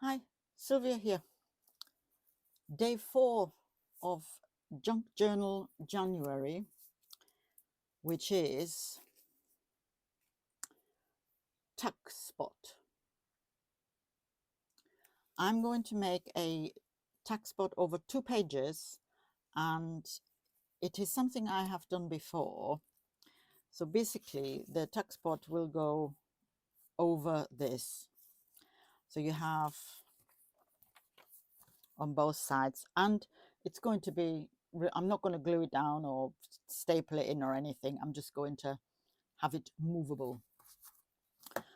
Hi, Sylvia here. Day 4 of Junk Journal January, which is tuck spot. I'm going to make a tuck spot over 2 pages, and it is something I have done before. So basically the tuck spot will go over this. So you have on both sides, and it's going to be, I'm not going to glue it down or staple it in or anything. I'm just going to have it movable.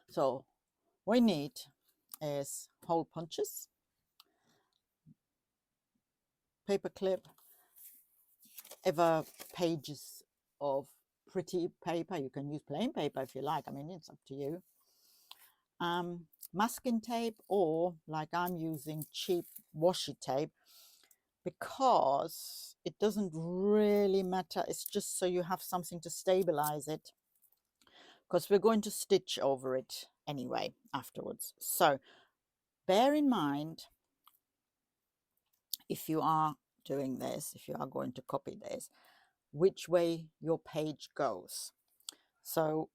So what we need is hole punches, paper clip, ever pages of pretty paper. You can use plain paper if you like. I mean, it's up to you. Masking tape, or like I'm using cheap washi tape, because it doesn't really matter. It's just so you have something to stabilize it, because we're going to stitch over it anyway afterwards. So bear in mind, if you are doing this, if you are going to copy this, which way your page goes. So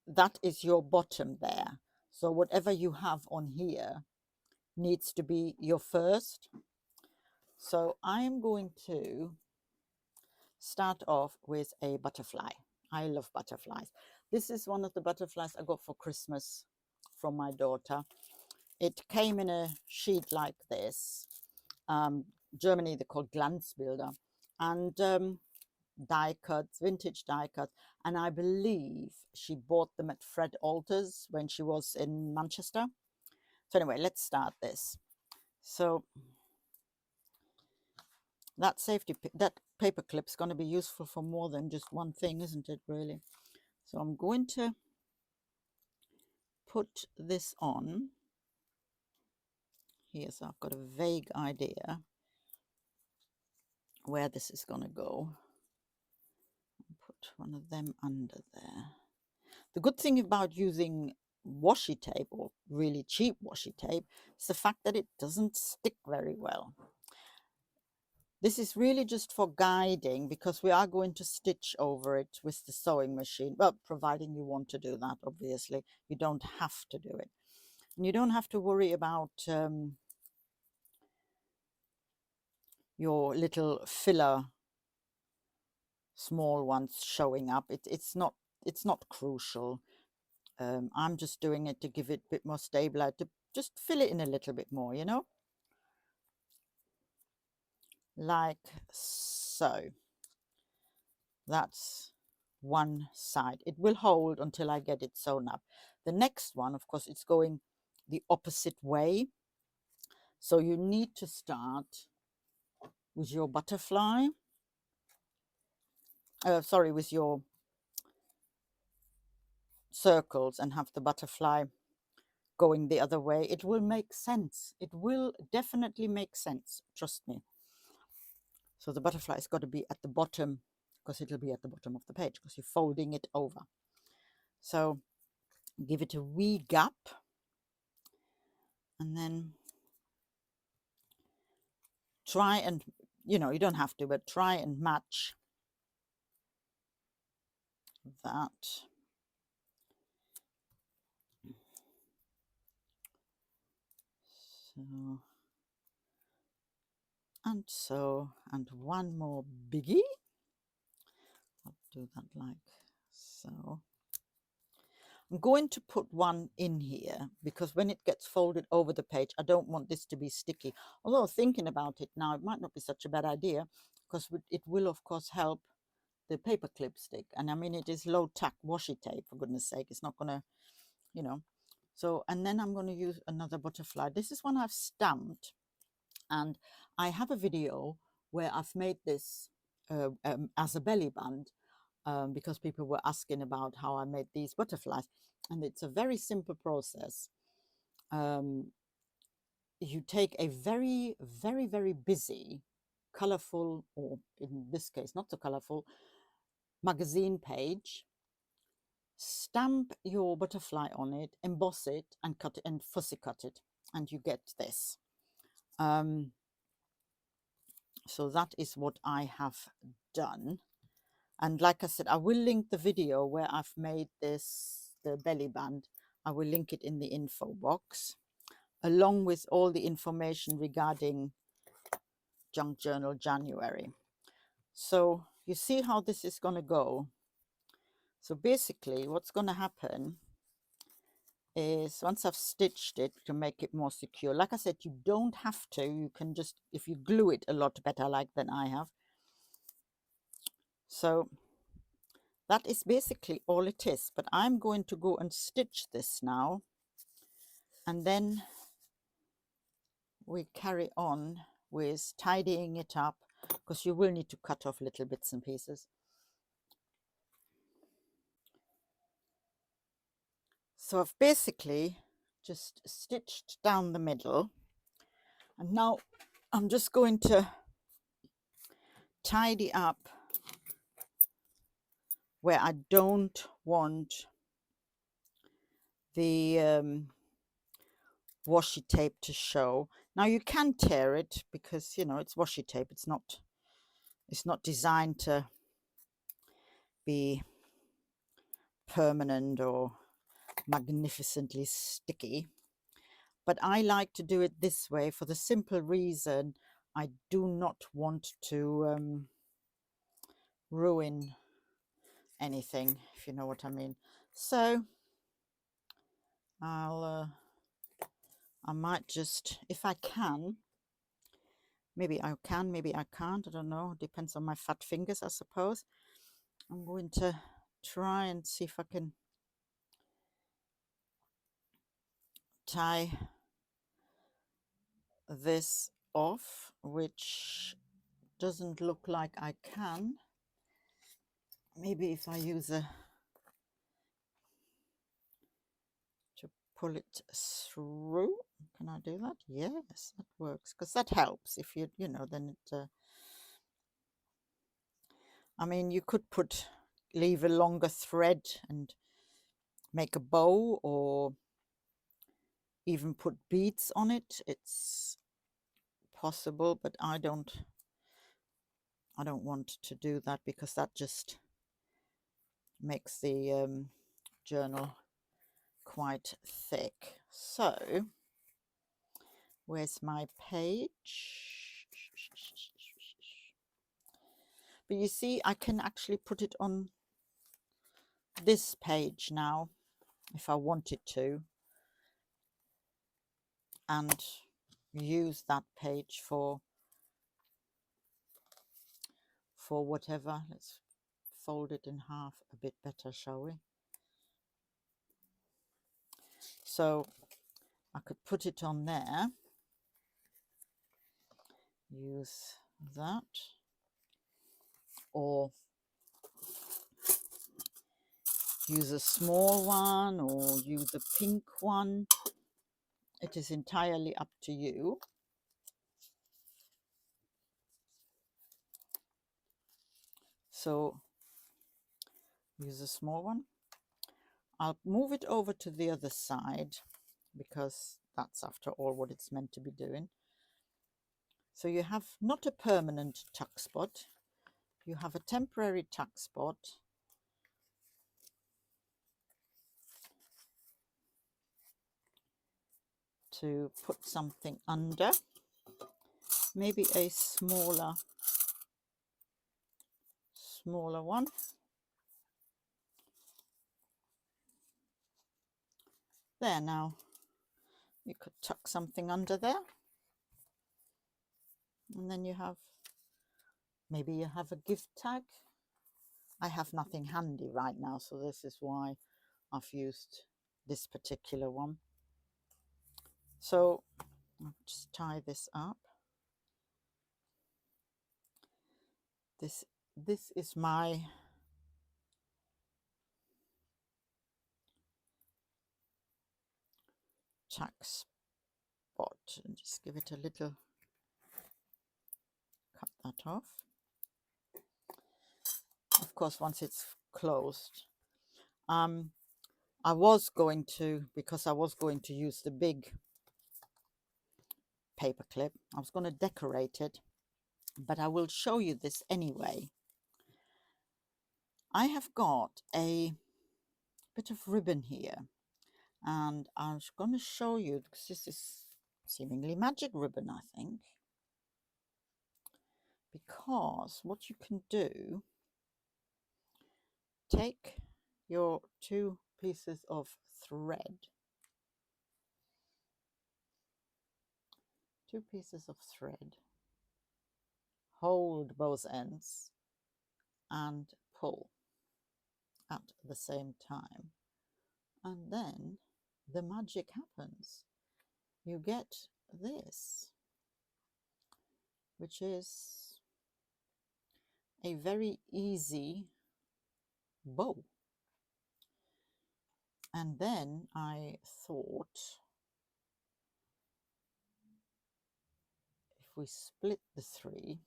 that is your bottom there. So whatever you have on here needs to be your first. So I am going to start off with a butterfly. I love butterflies. This is one of the butterflies I got for Christmas from my daughter. It came in a sheet like this. Germany, they're called Glanzbilder. And die cuts, vintage die cuts, and I believe she bought them at Fred Alter's when she was in Manchester. So anyway, let's start this. So that paper clip's going to be useful for more than just one thing, isn't it, really? So I'm going to put this on here. So I've got a vague idea where this is going to go. Put one of them under there. The good thing about using washi tape, or really cheap washi tape, is the fact that it doesn't stick very well. This is really just for guiding, because we are going to stitch over it with the sewing machine. Well, providing you want to do that, obviously. You don't have to do it. And you don't have to worry about your little filler small ones showing up. It's not crucial. I'm just doing it to give it a bit more stable, to just fill it in a little bit more, you know, like so. That's one side. It will hold until I get it sewn up. The next one, of course, it's going the opposite way. So you need to start with your butterfly. Sorry, with your circles, and have the butterfly going the other way. It will make sense. It will definitely make sense. Trust me. So the butterfly's got to be at the bottom, because it'll be at the bottom of the page, because you're folding it over. So give it a wee gap, and then try and, you know, you don't have to, but try and match that. So, and so, and one more biggie. I'll do that like so. I'm going to put one in here, because when it gets folded over the page, I don't want this to be sticky. Although thinking about it now, it might not be such a bad idea, because it will, of course, help the paper clip stick. And I mean, it is low tack washi tape, for goodness sake. It's not going to, you know. So, and then I'm going to use another butterfly. This is one I've stamped, and I have a video where I've made this as a belly band, because people were asking about how I made these butterflies. And it's a very simple process. You take a very, very, very busy, colorful, or in this case, not so colorful, magazine page, stamp your butterfly on it, emboss it, and cut it, and fussy cut it. and you get this. So that is what I have done. And like I said, I will link the video where I've made this, the belly band. I will link it in the info box, along with all the information regarding Junk Journal January. So you see how this is going to go. So basically what's going to happen is, once I've stitched it to make it more secure, like I said, you don't have to, you can just, if you glue it a lot better like than I have. So that is basically all it is. But I'm going to go and stitch this now, and then we carry on with tidying it up, because you will need to cut off little bits and pieces. So I've basically just stitched down the middle, and now I'm just going to tidy up where I don't want the washi tape to show. Now you can tear it, because you know it's washi tape. It's not designed to be permanent or magnificently sticky. But I like to do it this way for the simple reason I do not want to ruin anything, if you know what I mean. So I might just, if I can, maybe I can, maybe I can't, I don't know, depends on my fat fingers, I suppose. I'm going to try and see if I can tie this off, which doesn't look like I can. Maybe if I use a, to pull it through, can I do that? Yes, that works, because that helps. If you know, then it I mean, you could leave a longer thread and make a bow, or even put beads on it. It's possible, but I don't want to do that, because that just makes the journal quite thick. So where's my page? But you see, I can actually put it on this page now if I wanted to, and use that page for whatever. Let's fold it in half a bit better, shall we? So I could put it on there, use that, or use a small one, or use a pink one. It is entirely up to you. So use a small one. I'll move it over to the other side, because that's after all what it's meant to be doing. So you have not a permanent tuck spot, you have a temporary tuck spot. To put something under, maybe a smaller one. There, now you could tuck something under there, and then you have, maybe you have a gift tag. I have nothing handy right now, so this is why I've used this particular one. So I'll just tie this up. This is my tuck spot, and just give it a little, cut that off. Of course, once it's closed, I was going to, because I was going to use the big paper clip. I was going to decorate it, but I will show you this anyway. I have got a bit of ribbon here, and I'm going to show you, because this is seemingly magic ribbon, I think, because what you can do, take your 2 pieces of thread, 2 pieces of thread, hold both ends and pull at the same time, and then the magic happens. You get this, which is a very easy bow. And then I thought, if we split the 3,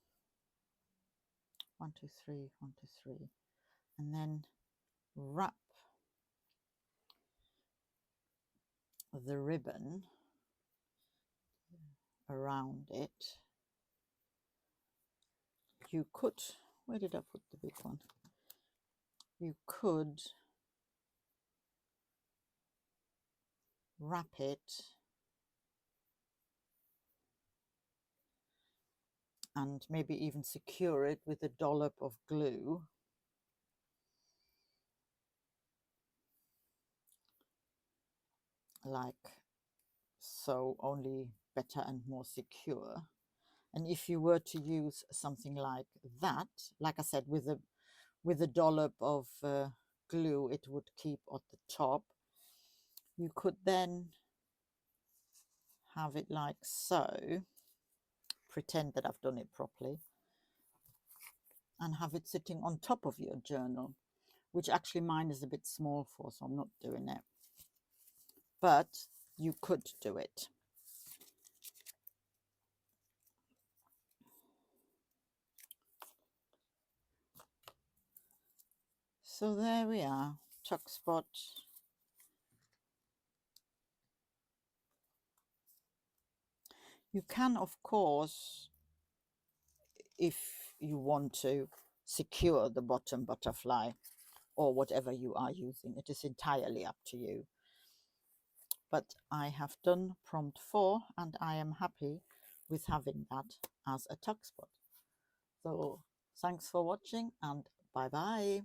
1, 2, 3, 1, 2, 3, and then wrap the ribbon around it, you could, where did I put the big one? You could wrap it and maybe even secure it with a dollop of glue. Like so, only better and more secure. And if you were to use something like that, like I said, with a dollop of glue, it would keep at the top. You could then have it like so, pretend that I've done it properly, and have it sitting on top of your journal, which actually mine is a bit small for, so I'm not doing it. But you could do it. So there we are, tuck spot. You can, of course, if you want to, secure the bottom butterfly or whatever you are using. It is entirely up to you. But I have done prompt 4 and I am happy with having that as a tuck spot. So thanks for watching and bye bye.